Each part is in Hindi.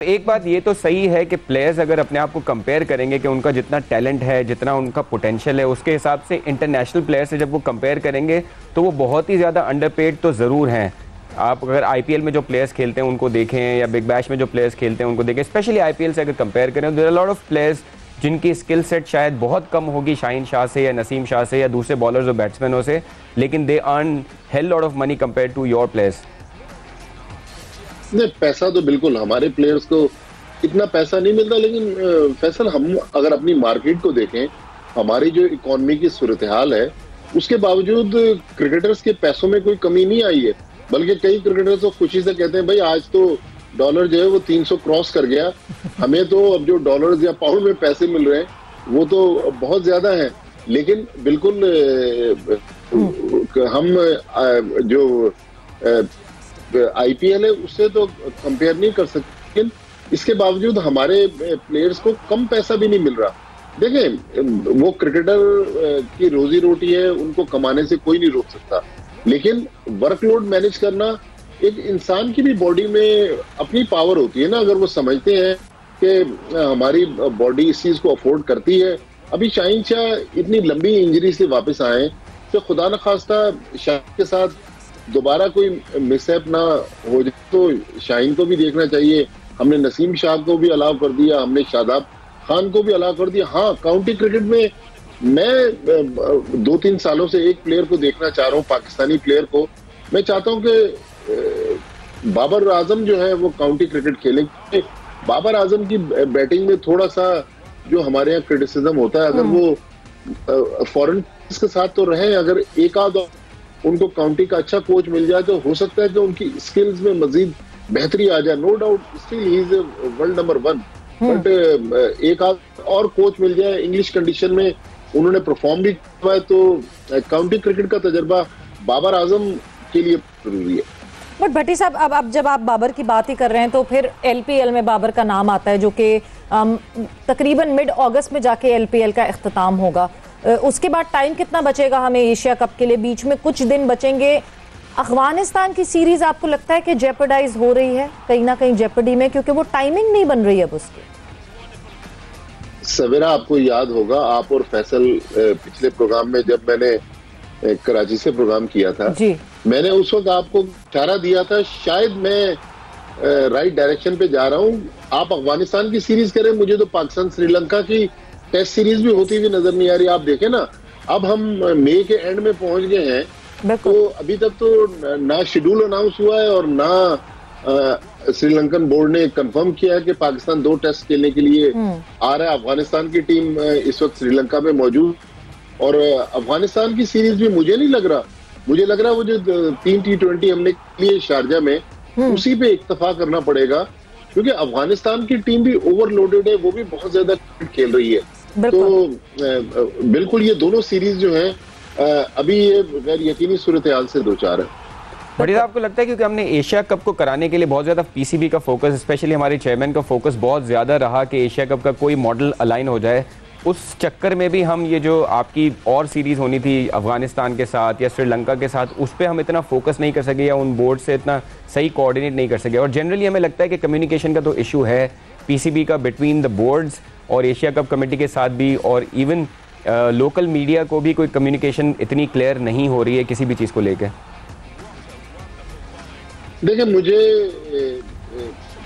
एक बात ये तो सही है कि प्लेयर्स अगर अपने आप को कंपेयर करेंगे कि उनका जितना टैलेंट है, जितना उनका पोटेंशियल है, उसके हिसाब से इंटरनेशनल प्लेयर से जब वो कंपेयर करेंगे तो वो बहुत ही ज़्यादा अंडरपेड तो ज़रूर हैं। आप अगर आईपीएल में जो प्लेयर्स खेलते हैं उनको देखें या बिग बैश में जो प्लेयर्स खेलते हैं उनको देखें, स्पेशली आईपीएल से अगर कंपेयर करें, there are lot of players जिनकी स्किल सेट शायद बहुत कम होगी शाहीन शाह से या नसीम शाह से या दूसरे बॉलर्स और बैट्समैनों से, लेकिन they earn hell lot of money compare to your players. नहीं, पैसा तो बिल्कुल हमारे प्लेयर्स को इतना पैसा नहीं मिलता, लेकिन फैसल हम अगर अपनी मार्केट को देखें, हमारी जो इकोनॉमी की सूरत हाल है उसके बावजूद क्रिकेटर्स के पैसों में कोई कमी नहीं आई है। बल्कि कई क्रिकेटर्स तो खुशी से कहते हैं भाई आज तो डॉलर जो है वो 300 क्रॉस कर गया, हमें तो अब जो डॉलर या पाउंड में पैसे मिल रहे हैं वो तो बहुत ज्यादा है। लेकिन बिल्कुल हम जो आईपीएल है उससे तो कंपेयर नहीं कर सकते, लेकिन इसके बावजूद हमारे प्लेयर्स को कम पैसा भी नहीं मिल रहा। देखें, वो क्रिकेटर की रोजी रोटी है, उनको कमाने से कोई नहीं रोक सकता, लेकिन वर्कलोड मैनेज करना एक इंसान की भी बॉडी में अपनी पावर होती है ना। अगर वो समझते हैं कि हमारी बॉडी इस चीज को अफोर्ड करती है। अभी शाहीन शाह इतनी लंबी इंजरी से वापस आए तो खुदा न खास्ता शाहीन के साथ दोबारा कोई मिसहैप ना हो जाए तो शाहीन को भी देखना चाहिए। हमने नसीम शाह को भी अलाउ कर दिया, हमने शादाब खान को भी अलाउ कर दिया। हाँ, काउंटी क्रिकेट में मैं 2-3 सालों से एक प्लेयर को देखना चाह रहा हूँ, पाकिस्तानी प्लेयर को। मैं चाहता हूँ कि बाबर आजम जो है वो काउंटी क्रिकेट खेले। बाबर आजम की बैटिंग में थोड़ा सा जो हमारे यहाँ क्रिटिसिज्म होता है, अगर वो फॉरेन के साथ तो रहे, अगर एक आध उनको काउंटी का अच्छा कोच मिल जाए तो हो सकता है कि उनकी स्किल्स में मजीद बेहतरी आ जाए। No doubt still he is world number 1, but एक आध और कोच मिल जाए, इंग्लिश कंडीशन में उन्होंने परफॉर्म भी किया है, तो काउंटी क्रिकेट का तजर्बा बाबर आजम के लिए जरूरी है। बट भट्टी साहब, अब जब आप बाबर की बात ही कर रहे हैं तो फिर एलपीएल में बाबर का नाम आता है, जो कि तकरीबन मिड अगस्त में जाके एलपीएल का इख्तिताम होगा। उसके बाद टाइम कितना बचेगा हमें एशिया कप के लिए? बीच में कुछ दिन बचेंगे। अफगानिस्तान की सीरीज आपको लगता है कि जेपरडाइज हो रही है कहीं ना कहीं जेपरडी में, क्योंकि वो टाइमिंग नहीं बन रही है अब उसकी? सवेरा, आपको याद होगा, आप और फैसल पिछले प्रोग्राम में जब मैंने कराची से प्रोग्राम किया था जी, मैंने उस वक्त आपको इशारा दिया था शायद मैं राइट डायरेक्शन पे जा रहा हूँ। आप अफगानिस्तान की सीरीज करें, मुझे तो पाकिस्तान श्रीलंका की टेस्ट सीरीज भी होती हुई नजर नहीं आ रही। आप देखें ना, अब हम मई के एंड में पहुंच गए हैं, तो अभी तक तो ना शेड्यूल अनाउंस हुआ है और ना श्रीलंकन बोर्ड ने कंफर्म किया है कि पाकिस्तान 2 टेस्ट खेलने के लिए आ रहा है। अफगानिस्तान की टीम इस वक्त श्रीलंका में मौजूद, और अफगानिस्तान की सीरीज भी मुझे नहीं लग रहा, मुझे लग रहा है वो जो 3 T20 हमने लिए शारजा में, उसी पे इक्तफा करना पड़ेगा, क्योंकि अफगानिस्तान की टीम भी ओवरलोडेड है, वो भी बहुत ज्यादा खेल रही है। तो बिल्कुल ये दोनों सीरीज जो है अभी ये गैर यकीनी सूरत हाल से दो चार है। बढ़िया, आपको लगता है क्योंकि हमने एशिया कप को कराने के लिए बहुत ज़्यादा पीसीबी का फोकस, स्पेशली हमारे चेयरमैन का फोकस बहुत ज़्यादा रहा कि एशिया कप का कोई मॉडल अलाइन हो जाए, उस चक्कर में भी हम ये जो आपकी और सीरीज़ होनी थी अफगानिस्तान के साथ या श्रीलंका के साथ, उस पर हम इतना फोकस नहीं कर सके या उन बोर्ड से इतना सही कोऑर्डिनेट नहीं कर सके। और जनरली हमें लगता है कि कम्युनिकेशन का तो इशू है पीसीबी का बिटवीन द बोर्ड्स और एशिया कप कमेटी के साथ भी, और इवन लोकल मीडिया को भी कोई कम्युनिकेशन इतनी क्लियर नहीं हो रही है किसी भी चीज़ को लेकर। देखिए, मुझे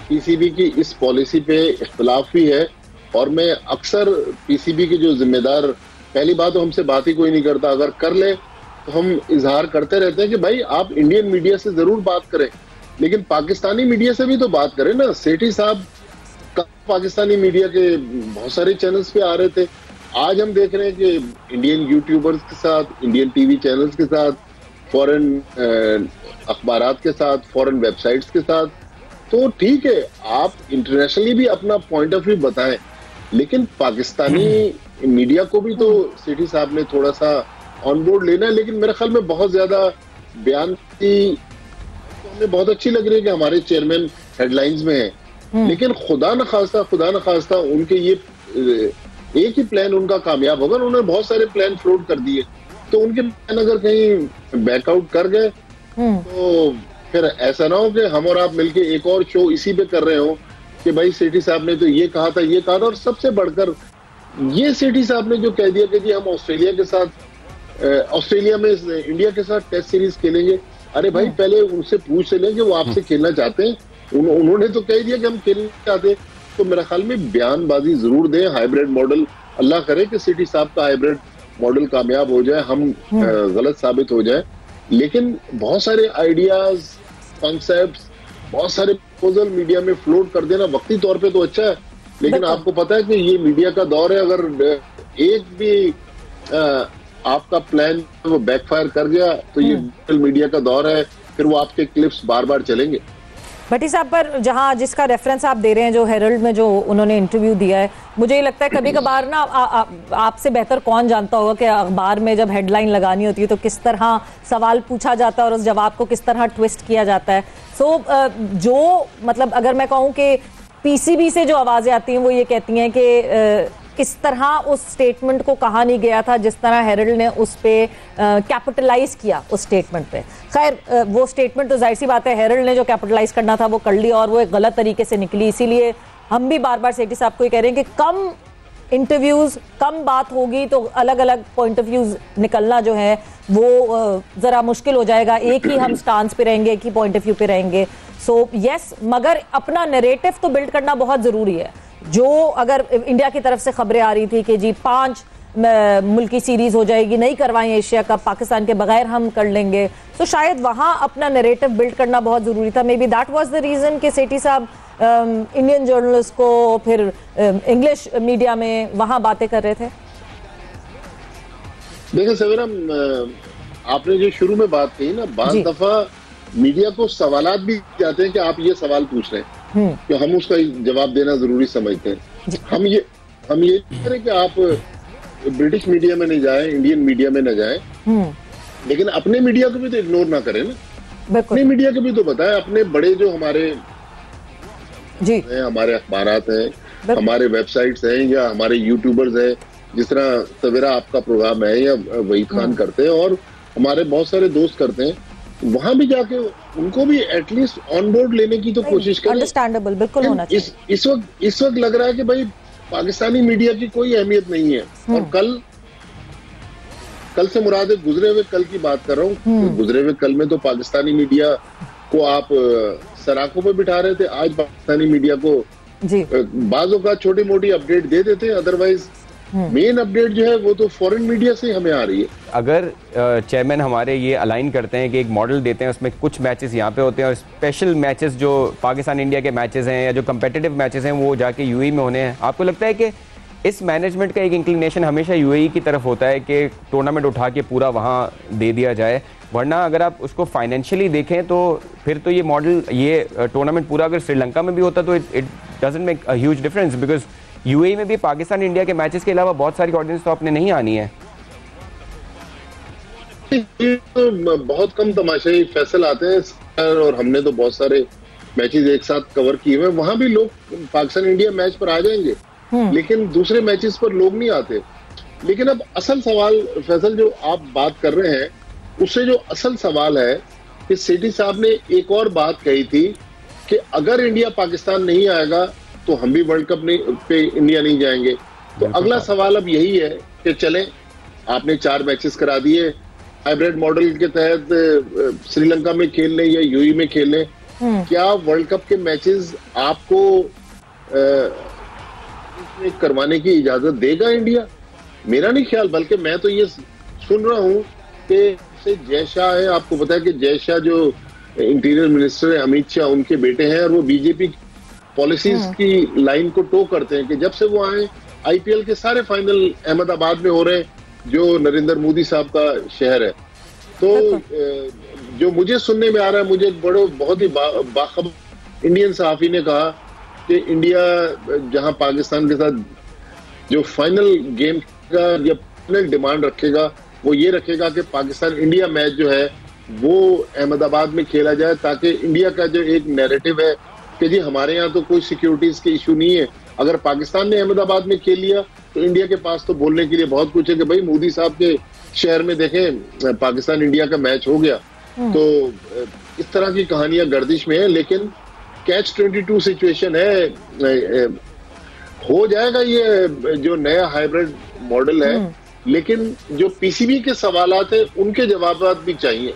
पीसीबी की इस पॉलिसी पे इख्तलाफ भी है, और मैं अक्सर पीसीबी के जो जिम्मेदार, पहली बात तो हमसे बात ही कोई नहीं करता, अगर कर ले तो हम इजहार करते रहते हैं कि भाई आप इंडियन मीडिया से जरूर बात करें, लेकिन पाकिस्तानी मीडिया से भी तो बात करें ना। सेठी साहब पाकिस्तानी मीडिया के बहुत सारे चैनल्स पे आ रहे थे, आज हम देख रहे हैं कि इंडियन यूट्यूबर्स के साथ, इंडियन टीवी चैनल्स के साथ, फॉरेन अखबारात के साथ, फॉरेन वेबसाइट्स के साथ। तो ठीक है, आप इंटरनेशनली भी अपना पॉइंट ऑफ व्यू बताएं, लेकिन पाकिस्तानी मीडिया को भी तो सेठी साहब ने थोड़ा सा ऑन बोर्ड लेना है। लेकिन मेरे ख्याल में बहुत ज्यादा बयान की तो हमें बहुत अच्छी लग रही है कि हमारे चेयरमैन हेडलाइंस में है, लेकिन खुदा न खास्ता उनके ये एक ही प्लान उनका कामयाब होगा। उन्होंने बहुत सारे प्लान फ्लोट कर दिए, तो उनके प्लान अगर कहीं बैकआउट कर गए तो फिर ऐसा ना हो कि हम और आप मिलके एक और शो इसी पे कर रहे हो कि भाई सेठी साहब ने तो ये कहा था, ये कहा था, और सबसे बढ़कर ये सेठी साहब ने जो कह दिया कि जी हम ऑस्ट्रेलिया के साथ, ऑस्ट्रेलिया में इंडिया के साथ टेस्ट सीरीज खेलेंगे। अरे भाई पहले उनसे पूछ लें कि वो आपसे खेलना चाहते हैं। उन्होंने तो कह दिया कि हम खेलना चाहते हैं, तो मेरा ख्याल में बयानबाजी जरूर दें। हाइब्रिड मॉडल, अल्लाह करे कि सेठी साहब का हाइब्रिड मॉडल कामयाब हो जाए, हम गलत साबित हो जाए, लेकिन बहुत सारे आइडियाज, कॉन्सेप्ट्स, बहुत सारे प्रपोजल मीडिया में फ्लोट कर देना वक्ती तौर पे तो अच्छा है, लेकिन आपको पता है कि ये मीडिया का दौर है। अगर एक भी आपका प्लान वो बैकफायर कर गया तो ये मीडिया का दौर है, फिर वो आपके क्लिप्स बार बार चलेंगे। भट्टी साहब, पर जहां जिसका रेफरेंस आप दे रहे हैं, जो हेरल्ड में जो उन्होंने इंटरव्यू दिया है, मुझे ये लगता है कभी कभार ना आपसे बेहतर कौन जानता होगा कि अखबार में जब हेडलाइन लगानी होती है तो किस तरह सवाल पूछा जाता है और उस जवाब को किस तरह ट्विस्ट किया जाता है। सो जो मतलब अगर मैं कहूँ कि पीसीबी से जो आवाज़ें आती हैं वो ये कहती हैं कि किस तरह उस स्टेटमेंट को कहा नहीं गया था जिस तरह हेरल्ड ने उस पे कैपिटलाइज किया उस स्टेटमेंट पे। खैर वो स्टेटमेंट तो जाहिर सी बात है हेरल्ड ने जो कैपिटलाइज करना था वो कर लिया और वो एक गलत तरीके से निकली। इसीलिए हम भी बार बार सेठी साहब को ये कह रहे हैं कि कम इंटरव्यूज, कम बात होगी तो अलग अलग पॉइंट ऑफ व्यूज निकलना जो है वो ज़रा मुश्किल हो जाएगा। एक ही हम स्टांस पे रहेंगे, एक ही पॉइंट ऑफ व्यू पे रहेंगे। सो यस, मगर अपना नैरेटिव तो बिल्ड करना बहुत ज़रूरी है। जो अगर इंडिया की तरफ से खबरें आ रही थी कि जी 5 मुल्की सीरीज हो जाएगी, नहीं करवाएं एशिया कप, पाकिस्तान के बगैर हम कर लेंगे, तो शायद वहां अपना नैरेटिव बिल्ड करना बहुत जरूरी था। Maybe that was the reason कि सेठी साहब इंडियन जर्नलिस्ट को फिर इंग्लिश मीडिया में वहां बातें कर रहे थे। देखिए सवेरा, आपने जो शुरू में बात कही ना, बात दफा मीडिया को सवालात भी जाते हैं कि आप ये सवाल पूछ रहे हैं, तो हम उसका जवाब देना जरूरी समझते हैं। हम ये करें कि आप ब्रिटिश मीडिया में नहीं जाएं, इंडियन मीडिया में न जाएं, लेकिन अपने मीडिया को भी तो इग्नोर ना करें ना। अपने मीडिया को भी तो बताएं। अपने बड़े जो हमारे हमारे अखबारात हैं, हमारे वेबसाइट्स हैं, या हमारे यूट्यूबर्स हैं, जिस तरह सवेरा आपका प्रोग्राम है या वहीद खान करते हैं और हमारे बहुत सारे दोस्त करते हैं, वहां भी जाके उनको भी एटलीस्ट ऑन बोर्ड लेने की तो कोशिश करें। अंडरस्टैंडेबल, बिल्कुल होना चाहिए। इस वक्त लग रहा है कि भाई पाकिस्तानी मीडिया की कोई अहमियत नहीं है। और कल से मुराद गुजरे हुए कल की बात कर रहा हूँ। गुजरे हुए कल में तो पाकिस्तानी मीडिया को आप सराखों पे बिठा रहे थे, आज पाकिस्तानी मीडिया को बाजों का छोटी मोटी अपडेट दे देते हैं, अदरवाइज मेन अपडेट जो है वो तो फॉरेन मीडिया से हमें आ रही है। अगर चेयरमैन हमारे ये अलाइन करते हैं कि एक मॉडल देते हैं, उसमें कुछ मैचेस यहाँ पे होते हैं और स्पेशल मैचेस जो पाकिस्तान इंडिया के मैचेस हैं या जो कम्पिटिटिव मैचेस हैं वो जाके यूएई में होने हैं, आपको लगता है कि इस मैनेजमेंट का एक इंक्लिनेशन हमेशा यूएई की तरफ होता है कि टूर्नामेंट उठा के पूरा वहाँ दे दिया जाए? वरना अगर आप उसको फाइनेंशियली देखें तो फिर तो ये मॉडल, ये टूर्नामेंट पूरा अगर श्रीलंका में भी होता तो it doesn't make a huge difference, because UAE में भी पाकिस्तान इंडिया के मैचेस के अलावा बहुत सारी ऑडियंस तो आपने नहीं आनी है। तो बहुत कम तमाशाई फैसल आते हैं और हमने तो बहुत सारे मैचेस एक साथ कवर किए हुए, वहां भी लोग पाकिस्तान इंडिया मैच पर आ जाएंगे, लेकिन दूसरे मैचेस पर लोग नहीं आते। लेकिन अब असल सवाल फैसल जो आप बात कर रहे हैं, उससे जो असल सवाल है कि सेठी साहब ने एक और बात कही थी कि अगर इंडिया पाकिस्तान नहीं आएगा तो हम भी वर्ल्ड कप पे इंडिया नहीं जाएंगे। तो अगला सवाल अब यही है कि चलें, आपने 4 मैचेस करा दिए, हाइब्रिड मॉडल के तहत श्रीलंका में खेल लें या यूएई में खेल लें, क्या वर्ल्ड कप के मैचेस आपको करवाने की इजाजत देगा इंडिया? मेरा नहीं ख्याल, बल्कि मैं तो ये सुन रहा हूं कि जय शाह है, आपको पता है कि जय शाह जो इंटीरियर मिनिस्टर है, अमित शाह उनके बेटे हैं, और वो बीजेपी पॉलिसीज की लाइन को टो करते हैं कि जब से वो आए आईपीएल के सारे फाइनल अहमदाबाद में हो रहे हैं, जो नरेंद्र मोदी साहब का शहर है। तो जो मुझे सुनने में आ रहा है, मुझे बहुत ही बाखबर इंडियन सहाफी ने कहा कि इंडिया जहां पाकिस्तान के साथ जो फाइनल गेम का या फाइनल डिमांड रखेगा वो ये रखेगा कि पाकिस्तान इंडिया मैच जो है वो अहमदाबाद में खेला जाए, ताकि इंडिया का जो एक नैरेटिव है कि जी हमारे यहाँ तो कोई सिक्योरिटीज के इशू नहीं है, अगर पाकिस्तान ने अहमदाबाद में खेल लिया तो इंडिया के पास तो बोलने के लिए बहुत कुछ है कि भाई मोदी साहब के शहर में देखें पाकिस्तान इंडिया का मैच हो गया। तो इस तरह की कहानियां गर्दिश में है, लेकिन कैच 22 सिचुएशन है। हो जाएगा ये जो नया हाइब्रिड मॉडल है, लेकिन जो पीसीबी के सवालात है उनके जवाब भी चाहिए।